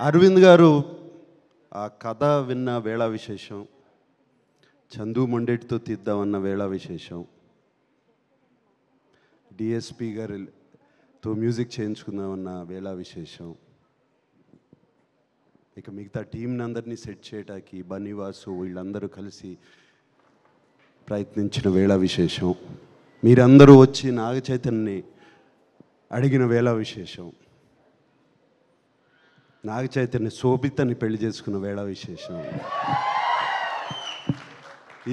అరవింద్ గారు ఆ కథ విన్న వేళ విశేషం, చందు మొండెటితో తీద్దామన్న వేళ విశేషం, డిఎస్పి గారితో మ్యూజిక్ చేయించుకుందామన్న వేళ విశేషం, ఇక మిగతా టీంని అందరినీ సెట్ చేయడానికి బన్నీవాసు వీళ్ళందరూ కలిసి ప్రయత్నించిన వేళ విశేషం, మీరందరూ వచ్చి నాగ చైతన్యని అడిగిన వేళ విశేషం, నాగ చైతన్య శోభితని పెళ్లి చేసుకున్న వేళ విశేషం,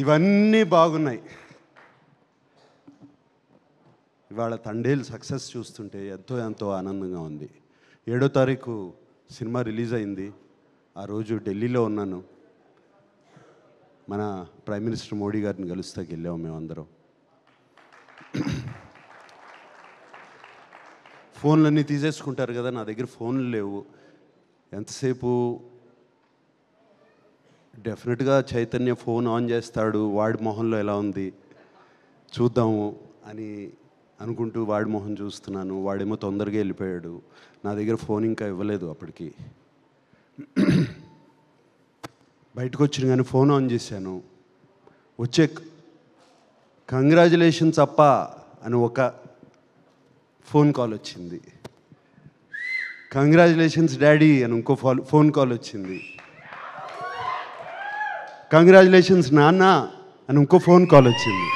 ఇవన్నీ బాగున్నాయి. ఇవాళ తండేలు సక్సెస్ చూస్తుంటే ఎంతో ఆనందంగా ఉంది. 7వ తారీఖు సినిమా రిలీజ్ అయింది. ఆ రోజు ఢిల్లీలో ఉన్నాను. మన ప్రైమ్ మినిస్టర్ మోడీ గారిని కలుస్తాకి వెళ్ళాము మేమందరం. ఫోన్లన్నీ తీసేసుకుంటారు కదా, నా దగ్గర ఫోన్లు లేవు. ఎంతసేపు డెఫినెట్గా చైతన్య ఫోన్ ఆన్ చేస్తాడు, వాడి మొహంలో ఎలా ఉంది చూద్దాము అని అనుకుంటూ వాడి మొహం చూస్తున్నాను. వాడేమో తొందరగా వెళ్ళిపోయాడు. నా దగ్గర ఫోన్ ఇంకా ఇవ్వలేదు అప్పటికి. బయటకు వచ్చిన కానీ ఫోన్ ఆన్ చేశాను. వచ్చే కంగ్రాచులేషన్స్ అప్ప అని ఒక ఫోన్ కాల్ వచ్చింది. కంగ్రాచులేషన్స్ డాడీ అని ఇంకో ఫోన్ కాల్ వచ్చింది. కంగ్రాచులేషన్స్ నాన్న అని ఇంకో ఫోన్ కాల్ వచ్చింది.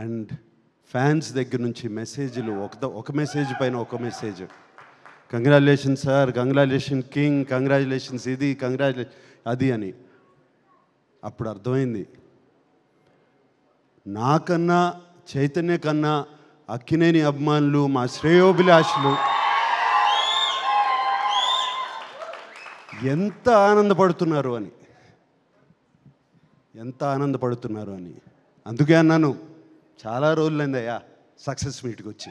అండ్ ఫ్యాన్స్ దగ్గర నుంచి మెసేజ్లు, ఒక మెసేజ్ పైన ఒక message. Congratulations sir, congratulation king, congratulations ఇది, కంగ్రాచులేషన్ అది అని. అప్పుడు అర్థమైంది, నాకన్నా చైతన్య కన్నా అక్కినేని అభిమానులు, మా శ్రేయోభిలాషులు ఎంత ఆనందపడుతున్నారు అని. అందుకే అన్నాను, చాలా రోజులైందయ్యా సక్సెస్ మీట్కి వచ్చి.